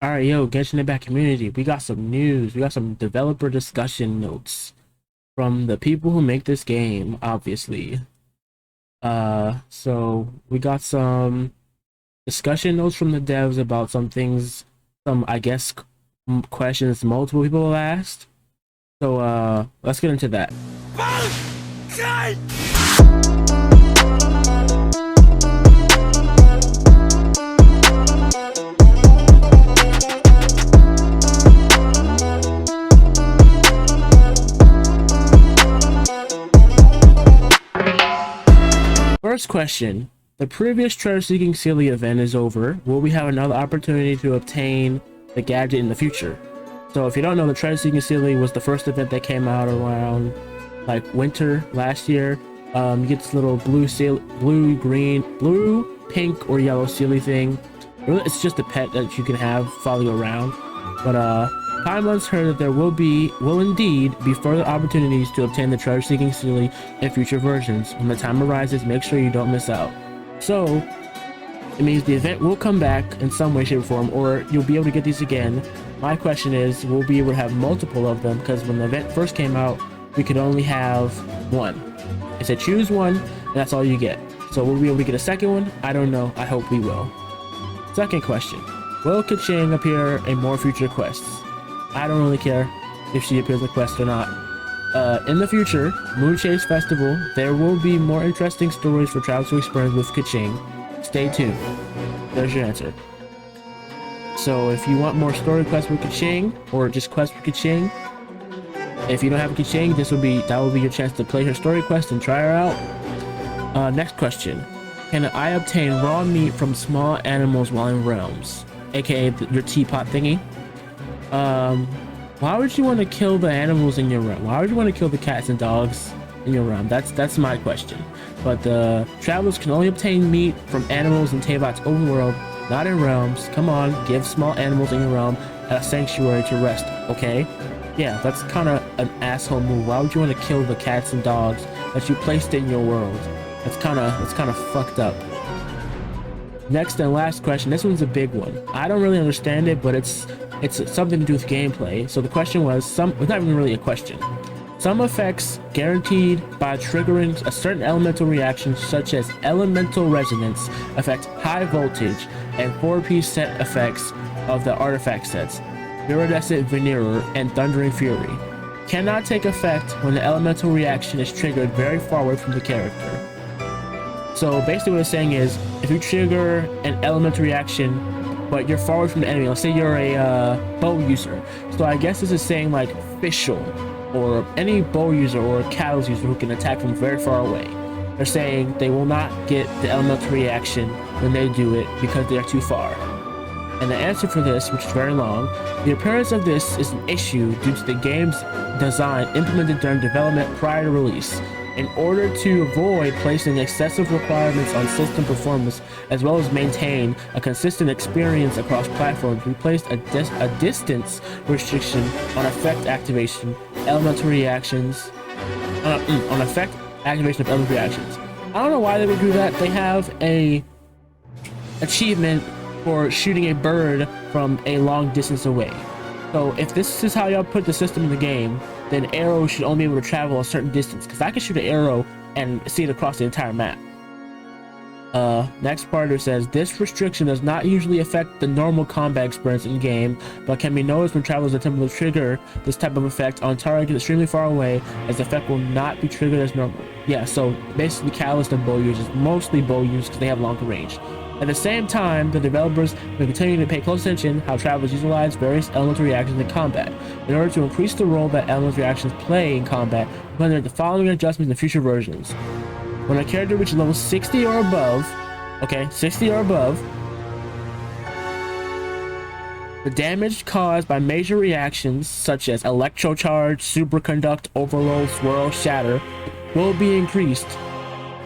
All right, yo, Genshin Impact community, we got some news. We got some developer discussion notes from the people who make this game, obviously. So we got some discussion notes from the devs about some things, some, I guess, questions multiple people have asked. So, let's get into that. First question. The previous treasure seeking Sealy event is over. Will we have another opportunity to obtain the gadget in the future? So if you don't know, the treasure seeking Sealy was the first event that came out around like winter last year. You get this little blue, pink, or yellow Sealy thing. Really, it's just a pet that you can have follow you around. But Timelines heard that there will indeed be further opportunities to obtain the treasure seeking Sealy in future versions. When the time arises, make sure you don't miss out. So it means the event will come back in some way, shape, or form, or you'll be able to get these again. My question is, we'll be able to have multiple of them, because when the event first came out, we could only have one. It said choose one, and that's all you get. So will we be able to get a second one? I don't know. I hope we will. Second question. Will Keqing appear in more future quests? I don't really care if she appears in the quest or not. In the future, Moonchase Festival, there will be more interesting stories for travelers to experience with Keqing. Stay tuned. There's your answer. So if you want more story quests with Keqing, or just quests with Keqing, if you don't have Keqing, that will be your chance to play her story quest and try her out. Next question. Can I obtain raw meat from small animals while in realms? AKA your teapot thingy? Why would you want to kill the animals in your realm? Why would you want to kill the cats and dogs in your realm? That's my question. But the travelers can only obtain meat from animals in Teyvat's overworld, not in realms. Come on, give small animals in your realm a sanctuary to rest, okay? Yeah, that's kind of an asshole move. Why would you want to kill the cats and dogs that you placed in your world? That's kind of fucked up. Next and last question. This one's a big one. I don't really understand it, but it's something to do with gameplay. So the question was, it's not even really a question. Some effects guaranteed by triggering a certain elemental reaction, such as elemental resonance, affect high voltage and 4-piece set effects of the artifact sets, iridescent veneer and thundering fury, cannot take effect when the elemental reaction is triggered very far away from the character. So basically what it's saying is, if you trigger an elemental reaction but you're far away from the enemy, let's say you're a bow user, so I guess this is saying like Fischl or any bow user or Catalyst user who can attack from very far away, they're saying they will not get the elemental reaction when they do it because they are too far. And the answer for this, which is very long, the appearance of this is an issue due to the game's design implemented during development prior to release. In order to avoid placing excessive requirements on system performance, as well as maintain a consistent experience across platforms, we placed a distance restriction on effect activation, elemental reactions, on effect activation of elemental reactions. I don't know why they would do that. They have a achievement for shooting a bird from a long distance away. So if this is how y'all put the system in the game, then arrows should only be able to travel a certain distance, because I can shoot an arrow and see it across the entire map. Next part says, this restriction does not usually affect the normal combat experience in game, but can be noticed when travelers attempt to trigger this type of effect on targets extremely far away, as the effect will not be triggered as normal. Yeah, so basically Catalyst and bow users, mostly bow users because they have longer range. At the same time, the developers will continue to pay close attention how travelers utilize various elemental reactions in combat. In order to increase the role that elemental reactions play in combat, we made the following adjustments in future versions. When a character reaches level 60 or above, okay, 60 or above, the damage caused by major reactions such as electrocharge, superconduct, overload, swirl, shatter will be increased,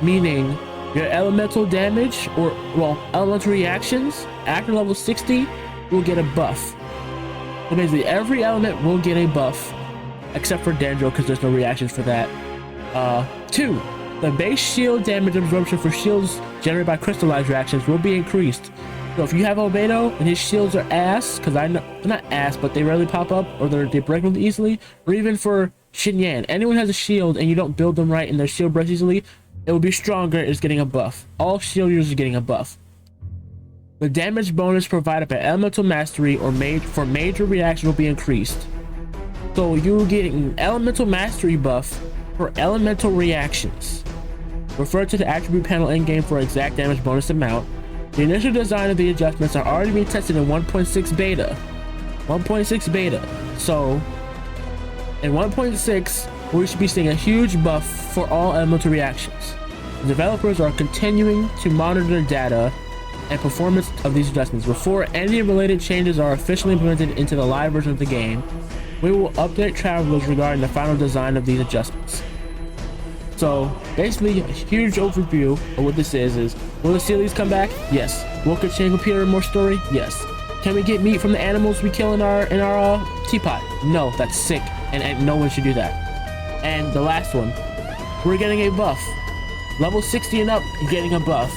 meaning your elemental damage, or, well, elemental reactions after level 60 will get a buff. So basically every element will get a buff, except for Dendro, because there's no reactions for that. 2. The base shield damage absorption for shields generated by crystallized reactions will be increased. So if you have Albedo and his shields are ass, because I know not ass, but they rarely pop up or they break really easily, or even for Xinyan, anyone has a shield and you don't build them right and their shield breaks easily, it will be stronger. Is getting a buff. All shield users are getting a buff. The damage bonus provided by elemental mastery or for major reaction will be increased. So you're getting elemental mastery buff for elemental reactions. Refer to the attribute panel in game for exact damage bonus amount. The initial design of the adjustments are already being tested in 1.6 beta. 1.6 beta. So in 1.6, we should be seeing a huge buff for all elemental reactions. The developers are continuing to monitor data and performance of these adjustments. Before any related changes are officially implemented into the live version of the game, we will update travelers regarding the final design of these adjustments. So basically, a huge overview of what this is will the Sealies come back? Yes. Will Genshin appear in more story? Yes. Can we get meat from the animals we kill in our teapot? No, that's sick, and no one should do that. And the last one, we're getting a buff. Level 60 and up, you're getting a buff.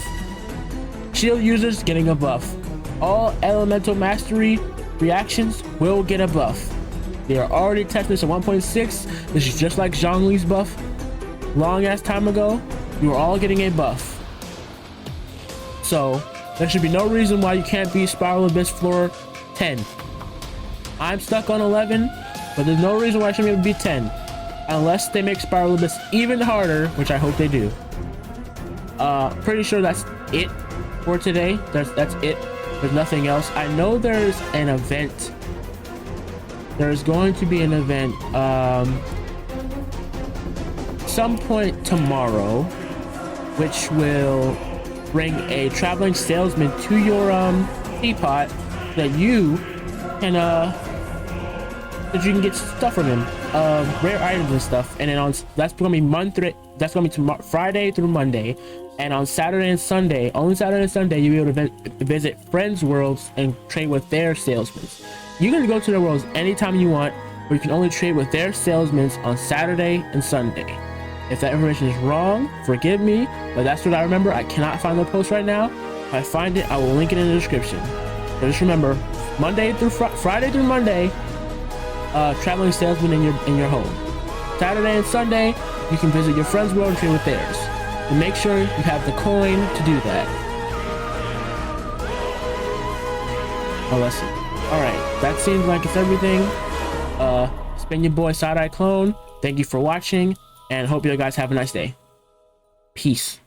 Shield users getting a buff. All elemental mastery reactions will get a buff. They are already testing this at 1.6. This is just like Zhongli's buff. Long ass time ago, you are all getting a buff. So there should be no reason why you can't be Spiral Abyss floor 10. I'm stuck on 11, but there's no reason why I shouldn't be able to be 10. Unless they make Spiral Abyss even harder, which I hope they do. Pretty sure that's it for today. That's it. There's nothing else. I know there's an event. There's going to be an event some point tomorrow, which will bring a traveling salesman to your teapot that you can get stuff from him, rare items and stuff. And then that's gonna be tomorrow, Friday through Monday, and on Saturday and Sunday, only Saturday and Sunday, you'll be able to visit friends' worlds and trade with their salesmen. You can go to their worlds anytime you want, but you can only trade with their salesmen on Saturday and Sunday. If that information is wrong, forgive me, but that's what I remember. I cannot find the post right now. If I find it, I will link it in the description. So just remember, Friday through Monday, traveling salesman in your home. Saturday and Sunday, you can visit your friend's world and trade with theirs. And make sure you have the coin to do that. Oh, let's see. Alright, that seems like it's everything. It's been your boy Side Eye Clone. Thank you for watching, and hope you guys have a nice day. Peace.